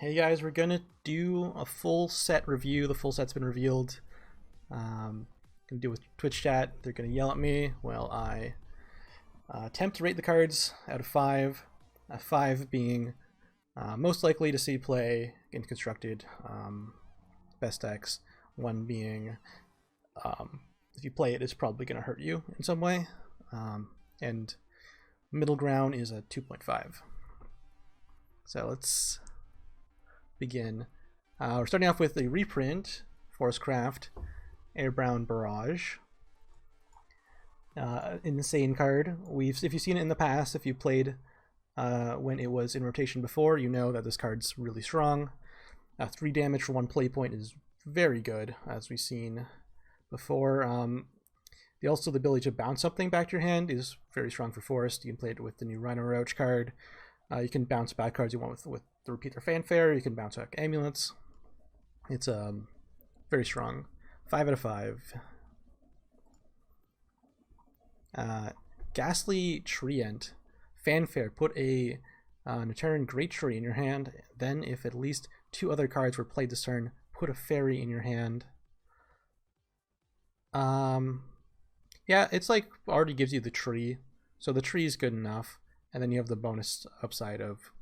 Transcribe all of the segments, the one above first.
Hey guys, we're gonna do a full set review. The full set's been revealed. Gonna do it with Twitch chat. They're gonna yell at me while I attempt to rate the cards out of 5. 5 being most likely to see play in constructed, best decks. 1 being if you play it, it's probably gonna hurt you in some way. And middle ground is a 2.5. So let's begin. We're starting off with a reprint, Forestcraft, Airbound Barrage. Insane card. If you've seen it in the past, if you played when it was in rotation before, you know that this card's really strong. 3 damage for 1 play point is very good, as we've seen before. Also, the ability to bounce something back to your hand is very strong for Forest. You can play it with the new Rhino Roach card. You can bounce bad cards you want with the Repeat Their Fanfare. You can bounce back amulets. It's very strong. 5 out of 5. Ghastly Treant. Fanfare. Put a Nataran Great Tree in your hand. Then, if at least 2 other cards were played this turn, put a fairy in your hand. Yeah, it's like already gives you the tree. So the tree is good enough. And then you have the bonus upside of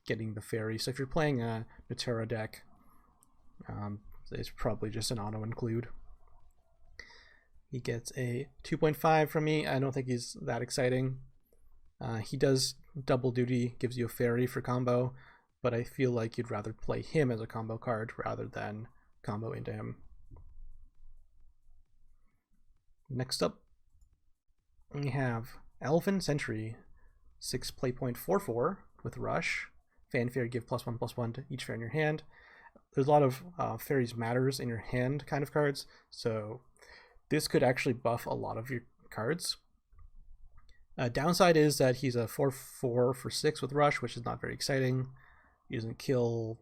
getting the fairy. So if you're playing a Natera deck, it's probably just an auto include. He gets a 2.5 from me. I don't think he's that exciting. He does double duty, gives you a fairy for combo, but I feel like you'd rather play him as a combo card rather than combo into him. Next up, we have Elven Sentry. 6 play point 4/4 with Rush. Fanfare, give +1/+1 to each fairy in your hand. There's a lot of fairies matters in your hand kind of cards, so this could actually buff a lot of your cards. Downside is that he's a 4/4 for 6 with Rush, which is not very exciting. He doesn't kill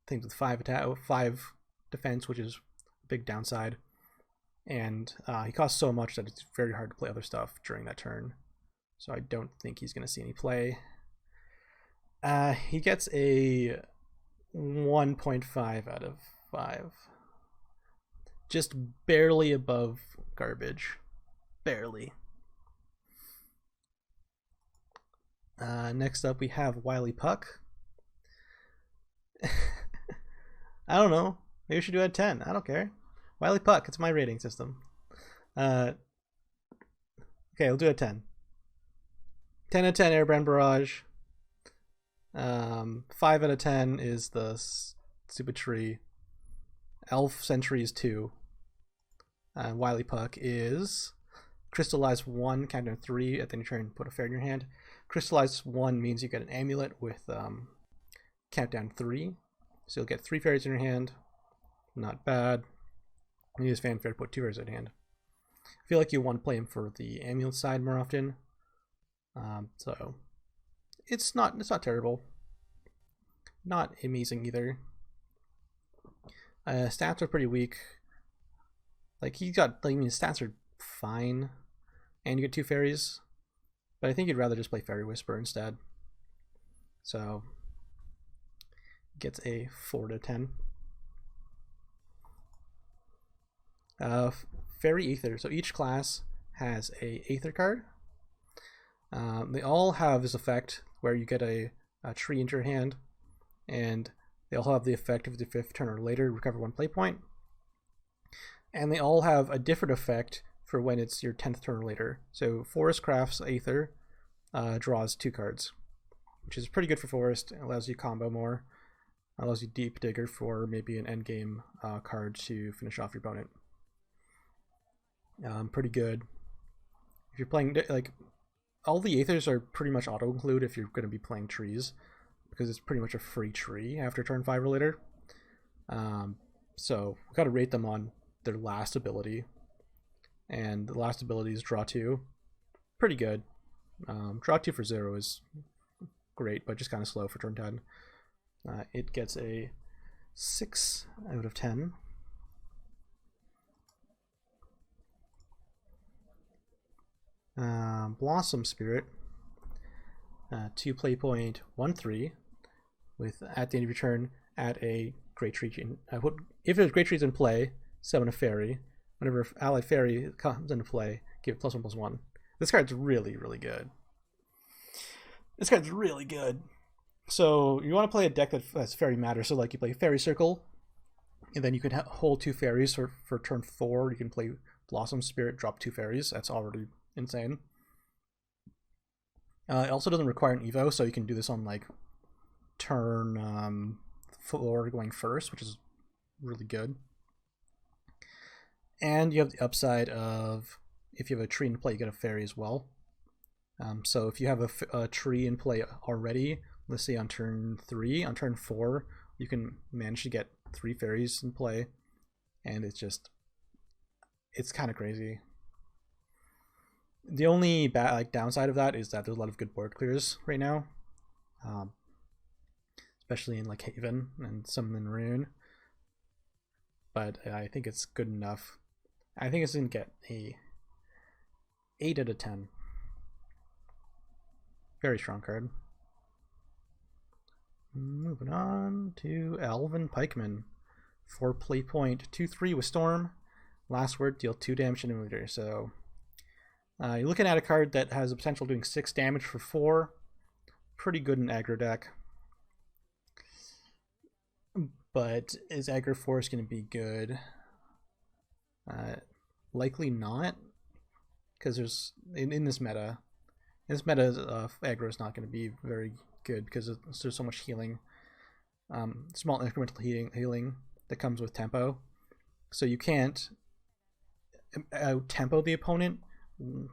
things with 5 defense, which is a big downside. And he costs so much that it's very hard to play other stuff during that turn. So I don't think he's going to see any play. He gets a 1.5 out of 5. Just barely above garbage. Barely. Next up we have Wily Puck. I don't know. Maybe we should do it at 10. I don't care. Wily Puck, it's my rating system. Okay, we'll do it at 10. 10 out of 10 Airbound Barrage. 5 out of 10 is the stupid tree. Elf Sentry is 2. Wily Puck is Crystallize 1, countdown 3, at the end of your turn, put a fairy in your hand. Crystallize 1 means you get an amulet with countdown 3. So you'll get 3 fairies in your hand. Not bad. You use Fanfare to put 2 fairies in your hand. I feel like you want to play him for the amulet side more often. So it's not terrible, not amazing either. Stats are pretty weak. Like his stats are fine, and you get 2 fairies, but I think you'd rather just play Fairy Whisper instead. So gets a 4 to 10. Fairy Aether. So each class has a Aether card. They all have this effect where you get a tree into your hand, and they all have the effect of the 5th turn or later, recover 1 play point. And they all have a different effect for when it's your 10th turn or later. So Forestcraft's Aether draws 2 cards, which is pretty good for Forest. It allows you combo more. Allows you Deep Digger for maybe an endgame card to finish off your opponent. Pretty good. If you're playing like all the Aethers are pretty much auto-include if you're going to be playing trees, because it's pretty much a free tree after turn 5 or later. So we've got to rate them on their last ability. And the last ability is Draw 2. Pretty good. Draw 2 for 0 is great, but just kind of slow for turn 10. It gets a 6 out of 10. Blossom Spirit. 2 play point 1/3. with at the end of your turn, add a Great Tree. If there's Great Trees in play, summon a fairy. Whenever allied fairy comes into play, give it +1/+1. This card's really, really good. This card's really good. So you want to play a deck that has Fairy Matter. So like you play Fairy Circle, and then you can hold 2 fairies for turn 4. You can play Blossom Spirit, drop 2 fairies. That's already insane. It also doesn't require an Evo, so you can do this on like turn 4 going first, which is really good. And you have the upside of, if you have a tree in play, you get a fairy as well. So if you have a tree in play already, let's say on turn 3, on turn 4, you can manage to get 3 fairies in play, and it's kind of crazy. The only downside of that is that there's a lot of good board clears right now, especially in like Haven and some in Rune. But I think it's good enough. I think it's gonna get a 8 out of 10. Very strong card. Moving on to Elven Pikeman. 4 play point, 2/3 with Storm. Last word, deal 2 damage to enemy leader. So you're looking at a card that has the potential of doing 6 damage for 4. Pretty good in aggro deck. But is aggro force going to be good? Likely not, because there's in this meta. Aggro is not going to be very good because there's so much healing, small incremental healing that comes with tempo. So you can't out tempo the opponent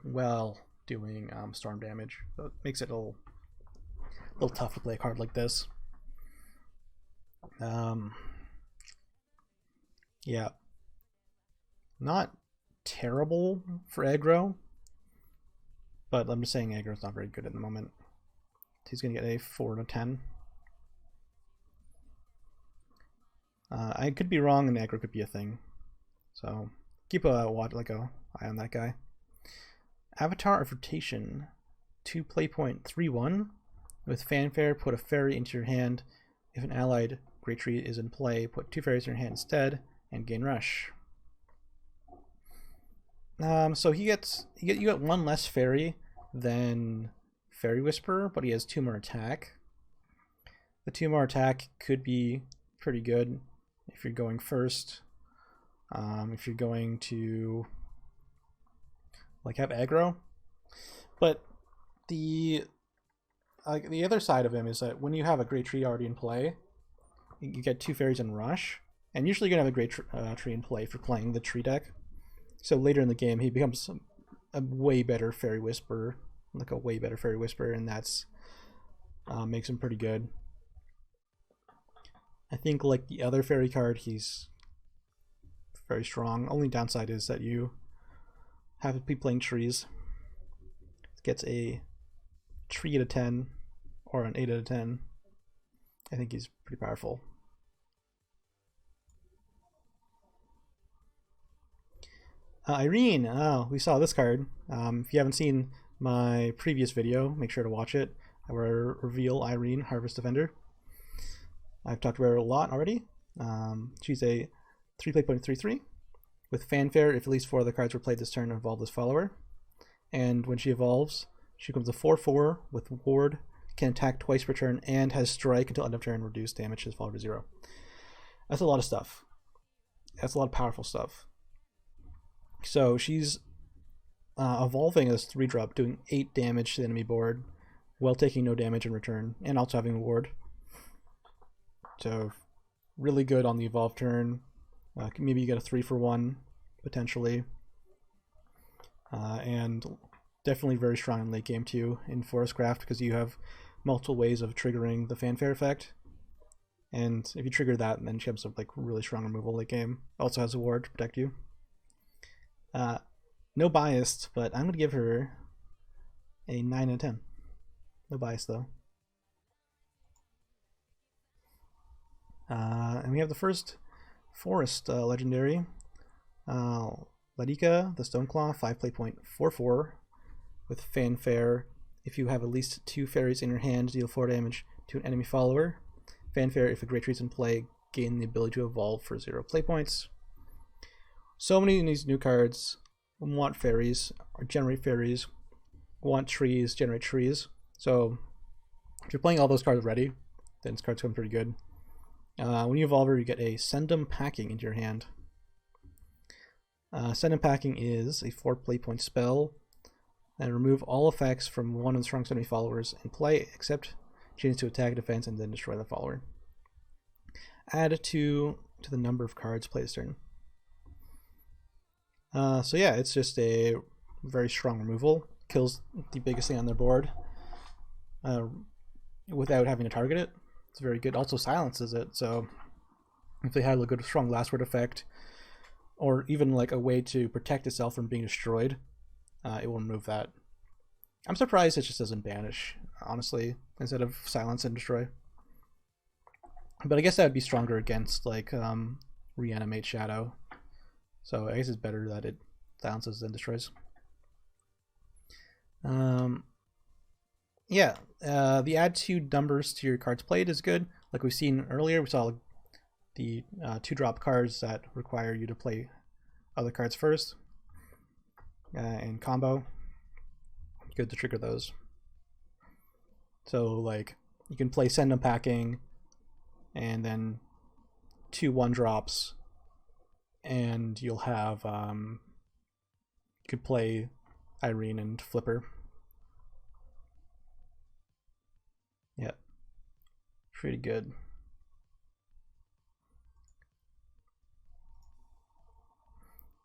while doing storm damage. So it makes it a little tough to play a card like this. Yeah, not terrible for aggro, but I'm just saying aggro is not very good at the moment. He's gonna get a 4 out of 10. I could be wrong, and aggro could be a thing, so keep a eye on that guy. Avatar of Rotation, 2 play point, 3/1 with Fanfare. Put a fairy into your hand. If an allied Great Tree is in play, put 2 fairies in your hand instead and gain rush. So you get 1 less fairy than Fairy Whisperer, but he has 2 more attack. The 2 more attack could be pretty good if you're going first. If you're going to like have aggro, but the other side of him is that when you have a Great Tree already in play, you get 2 fairies and rush, and usually you're gonna have a Great Tree in play for playing the tree deck. So later in the game, he becomes a way better Fairy Whisperer, and that's makes him pretty good. I think like the other fairy card, he's very strong. Only downside is that you have to be playing trees. It gets a 3 out of 10 or an 8 out of 10. I think he's pretty powerful. Irene, we saw this card. If you haven't seen my previous video, make sure to watch it. I will reveal Irene, Harvest Defender. I've talked about her a lot already. She's a 3 play point, 3/3 with Fanfare. If at least 4 other cards were played this turn, evolve this follower. And when she evolves, she becomes a 4/4 with Ward, can attack twice per turn, and has Strike until end of turn, reduce damage to follower to 0. That's a lot of stuff. That's a lot of powerful stuff. So she's evolving as 3-drop, doing 8 damage to the enemy board, while taking no damage in return, and also having a ward. So really good on the evolve turn. Maybe you get a 3-for-1 potentially, and definitely very strong in late game too in Forestcraft, because you have multiple ways of triggering the Fanfare effect. And if you trigger that, then she has like really strong removal late game. Also has a ward to protect you. No bias, but I'm going to give her a 9 out of 10. No bias though. And we have the first forest legendary, Ladika, the Stoneclaw, 5 play point, 4/4 with Fanfare. If you have at least 2 fairies in your hand, deal 4 damage to an enemy follower. Fanfare, if a great tree's in play, gain the ability to evolve for 0 play points. So many of these new cards want fairies, or generate fairies, want trees, generate trees. So if you're playing all those cards already, then this card's going pretty good. When you evolve her, you get a Send 'em Packing into your hand. Send 'em Packing is a 4 play point spell, and remove all effects from one of the strongest enemy followers in play, except change to attack, defense, and then destroy the follower. Add 2 to the number of cards played this turn. So yeah, it's just a very strong removal. Kills the biggest thing on their board without having to target it. It's very good. Also silences it, so if they had a good strong last word effect, or even like a way to protect itself from being destroyed, it will remove that. I'm surprised it just doesn't banish, honestly, instead of silence and destroy. But I guess that would be stronger against like reanimate Shadow. So I guess it's better that it silences than destroys. Yeah, the add 2 numbers to your cards played is good. Like we've seen earlier, we saw the 2-drop cards that require you to play other cards first in combo. Good to trigger those. So like you can play Send 'em Packing and then 2 1-drops, and you'll have you could play Irene and Flipper. Yeah, pretty good.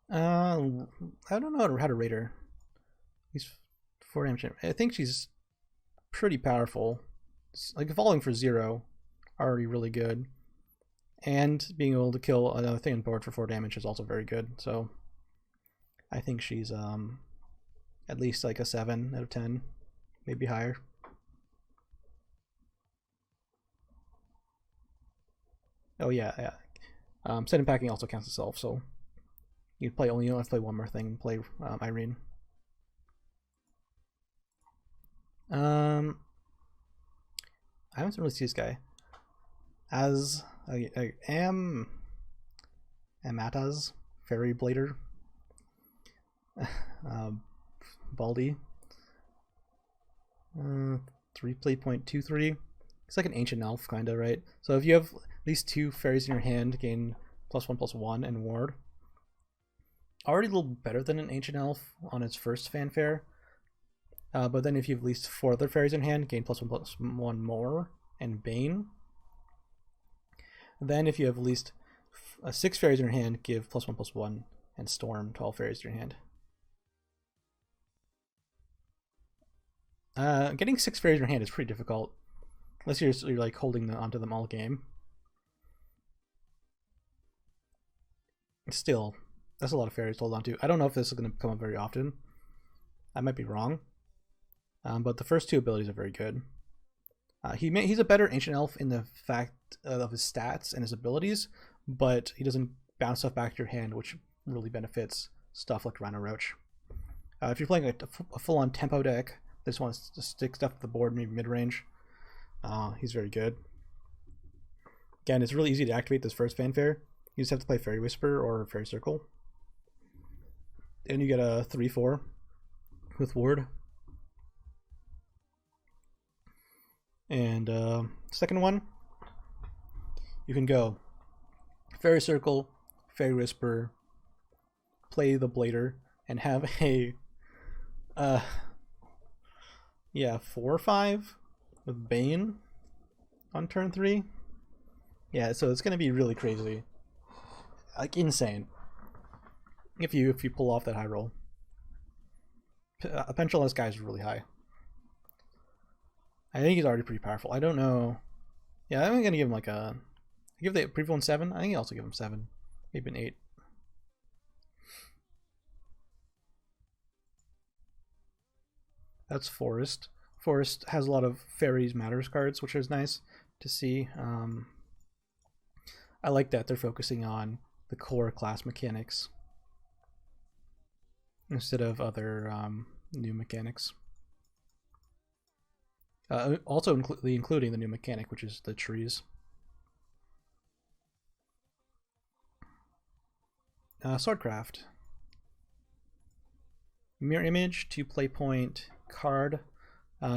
I don't know how to rate her. He's 4 damage. I think she's pretty powerful. Like falling for 0, already really good, and being able to kill another thing on board for 4 damage is also very good. So I think she's at least like a 7 out of 10, maybe higher. Oh yeah. Send 'em Packing also counts itself, so you only have to play one more thing and play Irene. I haven't really seen this guy. As I am Amataz, Fairy Blader, Baldy, 3 play point 2/3. It's like an ancient elf kinda, right? So if you have at least 2 fairies in your hand, gain +1/+1 and ward. Already a little better than an ancient elf on its first fanfare. But then if you have at least 4 other fairies in hand, gain +1/+1 more and Bane. Then if you have at least 6 fairies in your hand, give +1/+1 and Storm to all fairies in your hand. Getting 6 fairies in your hand is pretty difficult, unless you're like holding onto them all game. Still, that's a lot of fairies to hold on to. I don't know if this is going to come up very often. I might be wrong. But the first 2 abilities are very good. He's a better ancient elf in the fact of his stats and his abilities, but he doesn't bounce stuff back to your hand, which really benefits stuff like Rhino Roach. If you're playing a full-on tempo deck that just wants to stick stuff to the board, maybe mid-range, he's very good. Again, it's really easy to activate this first fanfare. You just have to play Fairy Whisper or Fairy Circle. And you get a 3/4 with Ward. And second one, you can go Fairy Circle, Fairy Whisper, play the Blader, and have a 4/5 with Bane on turn 3. Yeah, so it's gonna be really crazy, like insane, if you pull off that high roll. Potential on this guy is really high. I think he's already pretty powerful. I don't know. Yeah, I'm gonna give him like a. Give the previous one 7. I think I'll also give him 7, maybe an 8. That's Forest. Forest has a lot of Fairies Matters cards, which is nice to see. I like that they're focusing on the core class mechanics instead of other new mechanics. Also including the new mechanic, which is the trees. Swordcraft. Mirror Image, 2 play point card.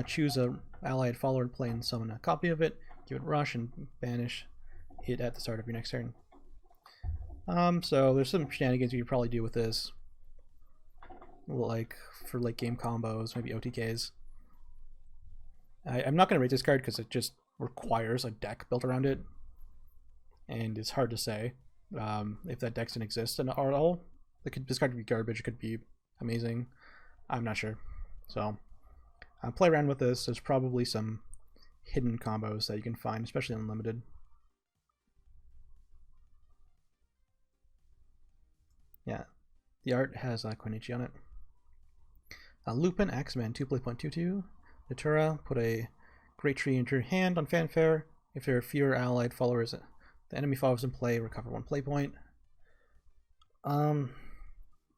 Choose a allied follower to play and summon a copy of it. Give it rush and banish it at the start of your next turn. So there's some shenanigans you could probably do with this, like for late game combos, maybe OTKs. I'm not going to rate this card because it just requires a deck built around it, and it's hard to say if that deck didn't exist at all. This card could be garbage, it could be amazing. I'm not sure. So play around with this. There's probably some hidden combos that you can find, especially on Unlimited. Yeah, the art has Koinichi on it. Lupin, Axeman, 2 play point 2/2. Natura, put a great tree into your hand on fanfare. If there are fewer allied followers, the enemy followers in play, recover 1 play point.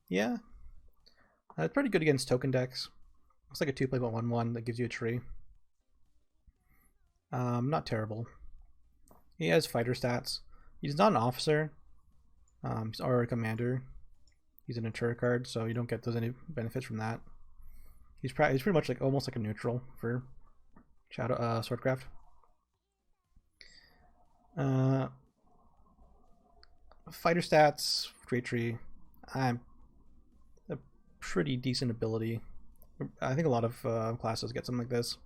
Yeah, it's pretty good against token decks. Looks like a 2 play point 1/1 that gives you a tree. Not terrible. He has fighter stats. He's not an officer or a commander. He's a Natura card, so you don't get any benefits from that. He's pretty much like almost like a neutral for Swordcraft. Fighter stats, Great Tree. I'm a pretty decent ability. I think a lot of classes get something like this.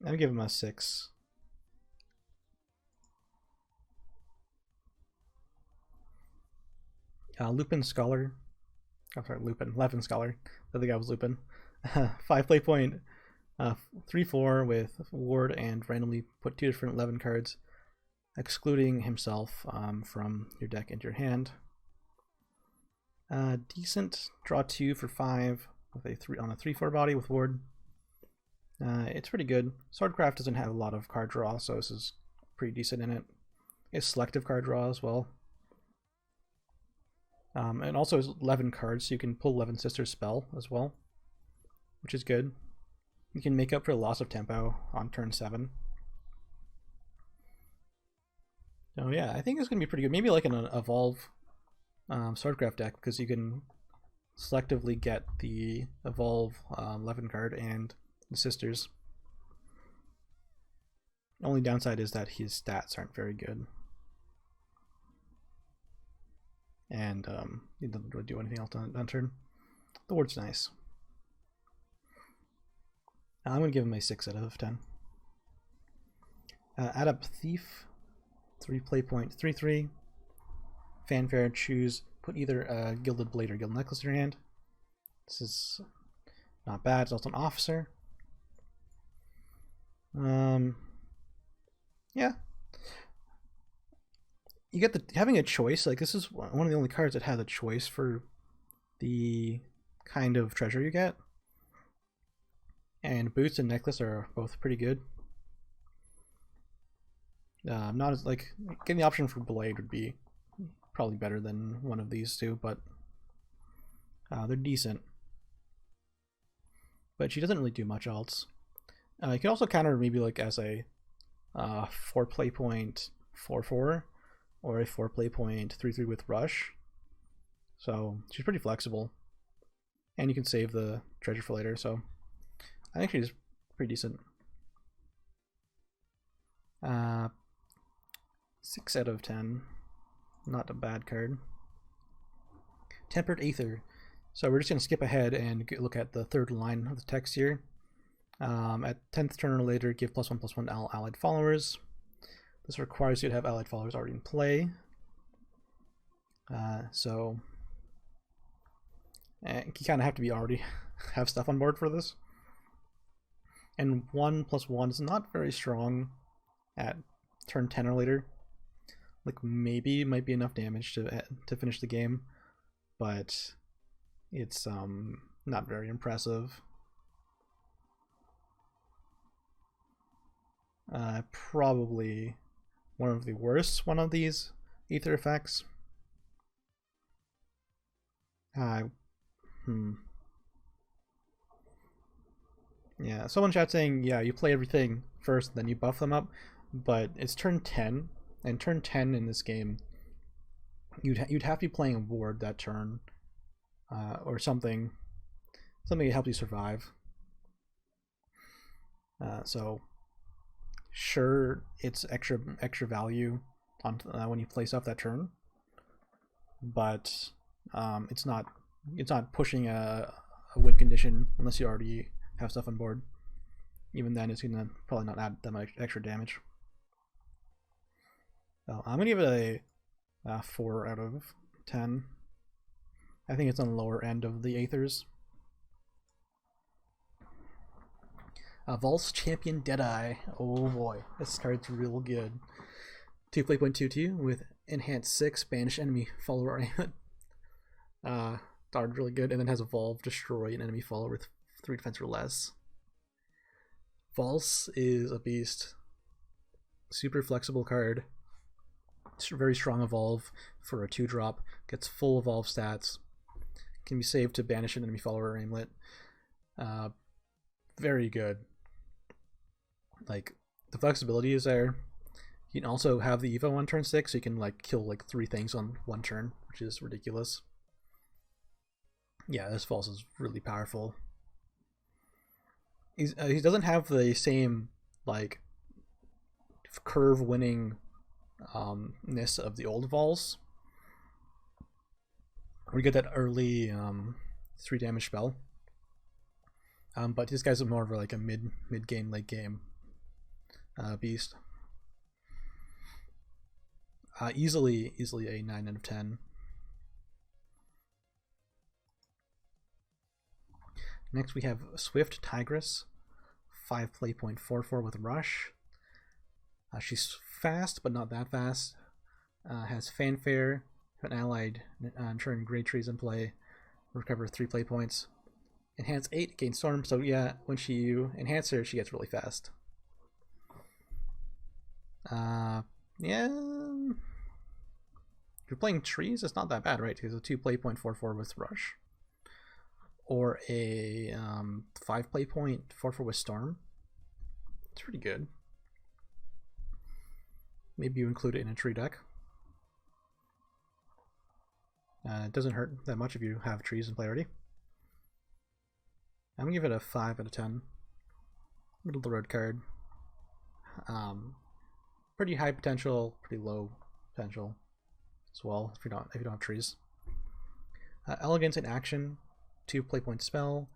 I'd give him a 6. Lupin Scholar. Oh, sorry, Levin Scholar. The other guy was Lupin. 5 play point, 3/4 with ward, and randomly put 2 different Levin cards, excluding himself from your deck into your hand. Decent. Draw 2 for 5 with a 3/4 body with ward. It's pretty good. Swordcraft doesn't have a lot of card draw, so this is pretty decent in it. It's selective card draw as well. And also has 11 cards, so you can pull 11 Sisters spell as well, which is good. You can make up for the loss of tempo on turn 7. So yeah, I think it's going to be pretty good. Maybe like an Evolve Swordcraft deck, because you can selectively get the Evolve 11 card and the Sisters. The only downside is that his stats aren't very good. And he doesn't really do anything else on turn. The ward's nice. I'm going to give him a 6 out of 10. Add up Thief, 3 play point 3/3. Fanfare, choose, put either a Gilded Blade or Gilded Necklace in your hand. This is not bad. It's also an officer. Yeah. You get having a choice. Like, this is one of the only cards that has a choice for the kind of treasure you get. And Boots and Necklace are both pretty good. Not as, like, getting the option for Blade would be probably better than one of these two, but they're decent. But she doesn't really do much else. You can also counter maybe like as a 4 play point 4/4 or a 4 play point 3/3 with Rush. So she's pretty flexible, and you can save the treasure for later. So I think she's pretty decent. 6 out of 10. Not a bad card. Tempered Aether. So we're just going to skip ahead and look at the third line of the text here. At 10th turn or later, give +1/+1 to all allied followers. This requires you to have allied followers already in play. So you kind of have to be already have stuff on board for this. And 1/+1 is not very strong at turn 10 or later. Like, maybe it might be enough damage to finish the game, but it's not very impressive. Probably one of the worst one of these Aether effects. Yeah, someone chat saying, yeah, you play everything first, then you buff them up, but it's turn 10, and turn 10 in this game you'd have to be playing a ward that turn, or something that helps you survive. So sure, it's extra value on when you play stuff that turn, but it's not pushing a win condition unless you already have stuff on board. Even then, it's gonna probably not add that much extra damage. So I'm gonna give it a 4 out of 10. I think it's on the lower end of the Aethers. Vault's Champion Deadeye. Oh boy, this card's real good. 2 play.22 with Enhance 6, Banish Enemy Follower Amulet. Card really good, and then has Evolve, Destroy an enemy follower with 3 defense or less. Vaults is a beast. Super flexible card. It's very strong Evolve for a 2-drop. Gets full Evolve stats. Can be saved to banish an enemy follower or amulet. Very good. Like, the flexibility is there. You can also have the Evo on turn 6, so you can like kill like 3 things on 1 turn, which is ridiculous. Yeah, this Vaults is really powerful. He doesn't have the same like curve winning ness of the old Vaults, where you get that early 3 damage spell. But this guy's more of like a mid game, late game beast. Easily a 9 out of 10. Next we have Swift Tigress, 5 play.44 with Rush. She's fast, but not that fast. Has Fanfare, an allied turn Great Trees in play, recover 3 play points. Enhance 8, gain Storm, so yeah, when you enhance her, she gets really fast. Yeah. If you're playing trees, it's not that bad, right? Because a 2 play.44 with Rush. Or a 5 play.44 with Storm. It's pretty good. Maybe you include it in a tree deck. It doesn't hurt that much if you have trees in play already. I'm gonna give it a 5 out of 10. Middle of the road card. Pretty high potential, pretty low potential as well if you don't have trees. Elegance in action, 2 play point spell.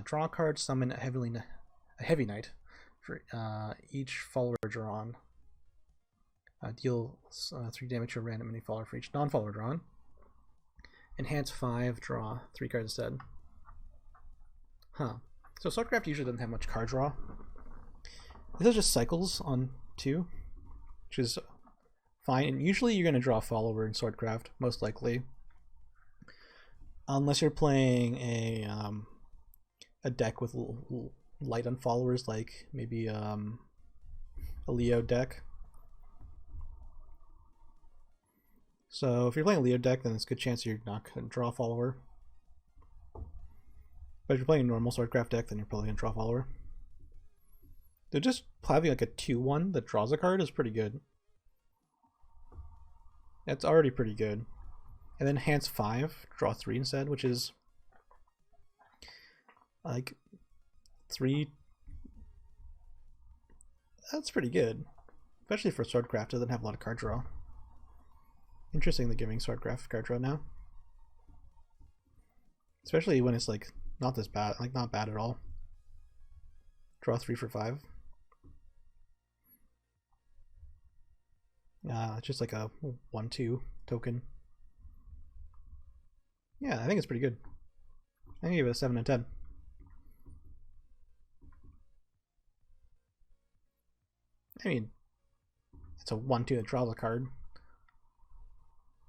Draw a card, summon a heavy knight for each follower drawn. Deal 3 damage to a random enemy follower for each non-follower drawn. Enhance 5, draw 3 cards instead. Huh. So Swordcraft usually doesn't have much card draw. This is just cycles on 2, which is fine. And usually you're going to draw a follower in Swordcraft, most likely. Unless you're playing a deck with light on followers, like maybe a Leo deck. So if you're playing a Leo deck, then it's a good chance you're not going to draw a follower. But if you're playing a normal Swordcraft deck, then you're probably going to draw a follower. So just having like a 2-1 that draws a card is pretty good. That's already pretty good. And then enhance 5, draw 3 instead, which is like 3. That's pretty good. Especially for Swordcraft, it doesn't have a lot of card draw. Interesting they're giving Swordcraft card draw now. Especially when it's like not this bad, like not bad at all. Draw 3 for 5. Just like a 1/2 token. Yeah, I think it's pretty good. I'm gonna give it a 7 out of 10. I mean, it's a 1/2 that draws a card.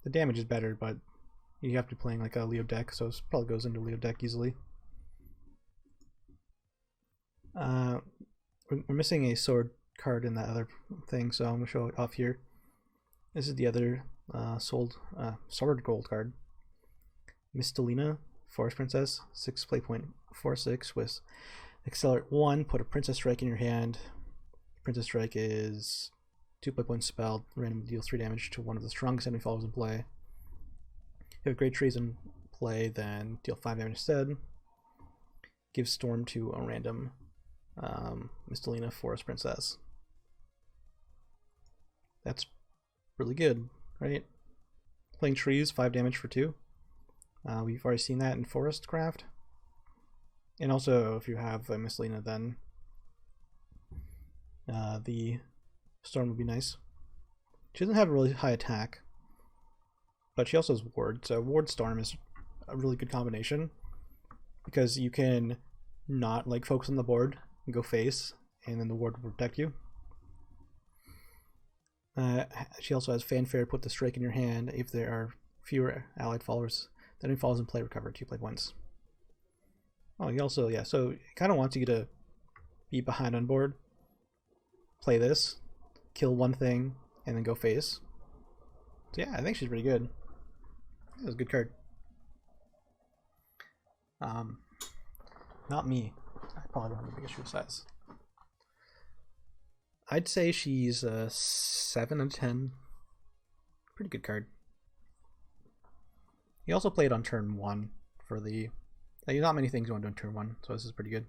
The damage is better, but you have to be playing like a Leo deck, so it probably goes into Leo deck easily. We're missing a sword card in that other thing, so I'm gonna show it off here. This is the other sword gold card. Mistalina, Forest Princess, 6 play.46 with Accelerate 1, put a Princess Strike in your hand. Princess Strike is 2 play point spell, randomly deal 3 damage to one of the strongest enemy followers in play. you have Great Trees in play, then deal 5 damage instead. Give Storm to a random Mistelina Forest Princess. That's really good, right? Playing trees, 5 damage for 2. We've already seen that in Forest Craft. And also, if you have a Mistelina, then the Storm would be nice. She doesn't have a really high attack, but she also has Ward, so Ward Storm is a really good combination because you can not like focus on the board and go face, and then the ward will protect you. She also has Fanfare, put the strike in your hand. If there are fewer allied followers, then it falls in play, recover 2 play points. Oh, he also, yeah, so it kind of wants you to be behind on board, play this, kill one thing, and then go face. So yeah, I think she's pretty good. That was a good card. Not me. I probably don't have the biggest shoe size. I'd say she's a 7 out of 10. Pretty good card. He also played on turn 1 for the... not many things going on turn 1, so this is pretty good.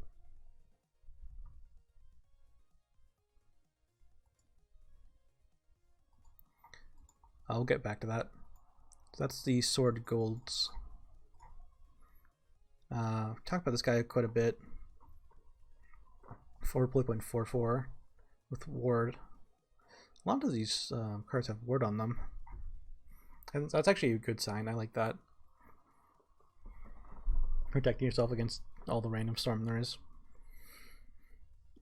I'll get back to that. So that's the Sword Golds. Talked about this guy quite a bit. 4.44 with Ward. A lot of these cards have Ward on them. And that's actually a good sign. I like that. Protecting yourself against all the random storm there is.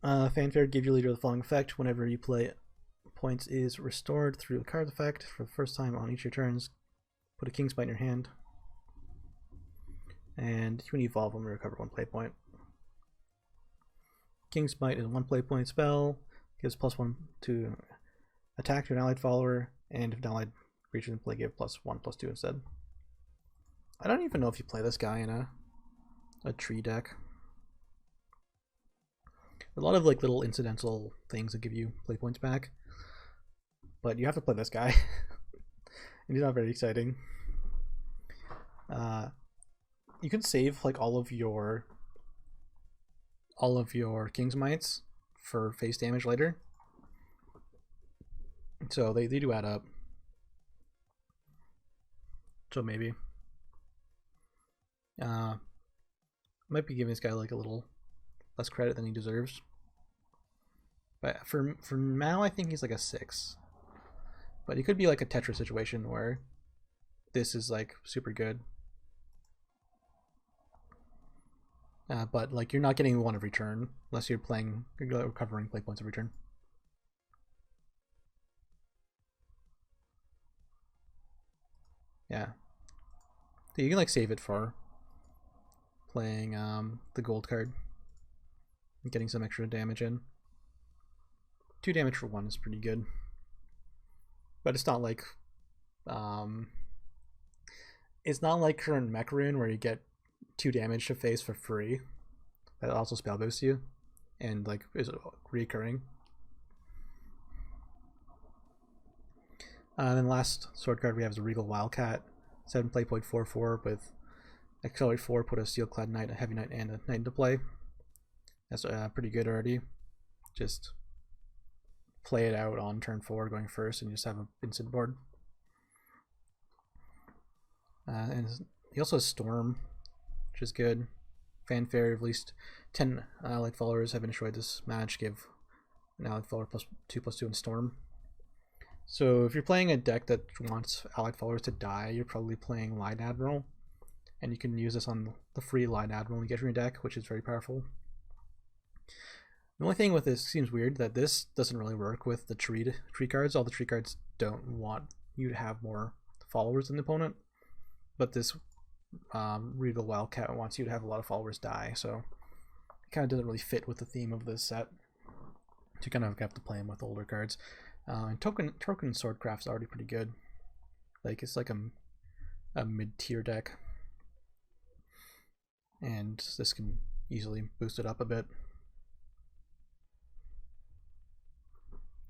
Fanfare, give your leader the following effect. Whenever you play, points is restored through the card effect. For the first time on each of your turns, put a King's Bite in your hand. And when you evolve them, you recover 1 play point. King's Bite is a 1 play point spell. Gives +1 to attack to an allied follower, and if an allied creature in play, give +1/+2 instead. I don't even know if you play this guy in a tree deck. A lot of like little incidental things that give you play points back, but you have to play this guy, and he's not very exciting. You can save like all of your King's Mites for face damage later, so they do add up. So maybe might be giving this guy like a little less credit than he deserves, but for now I think he's like a 6. But he could be like a Tetra situation where this is like super good, but like you're not getting 1 every turn unless you're recovering play points every turn. Yeah, so you can like save it for playing the gold card and getting some extra damage in. 2 damage for 1 is pretty good, but it's not like current Mech Rune where you get 2 damage to face for free. That also spell boosts you and like is recurring. Then last sword card we have is a Regal Wildcat, 7 play point 4/4 with Accelerate 4, put a Steelclad Knight, a Heavy Knight, and a Knight into play. That's pretty good already. Just play it out on turn 4 going first and you just have an instant board. And he also has Storm, which is good. Fanfare, at least 10 allied followers have destroyed this match, give an allied follower +2/+2 in Storm. So if you're playing a deck that wants allied followers to die, you're probably playing Light Admiral, and you can use this on the free Light Admiral you get from your deck, which is very powerful. The only thing with this seems weird that this doesn't really work with the tree cards. All the tree cards don't want you to have more followers than the opponent, but this Regal Wildcat wants you to have a lot of followers die, so it kind of doesn't really fit with the theme of this set. So you kind of have to play them with older cards. And Token Swordcraft's already pretty good. Like it's like a mid-tier deck, and this can easily boost it up a bit.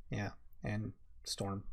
Yeah, and Storm.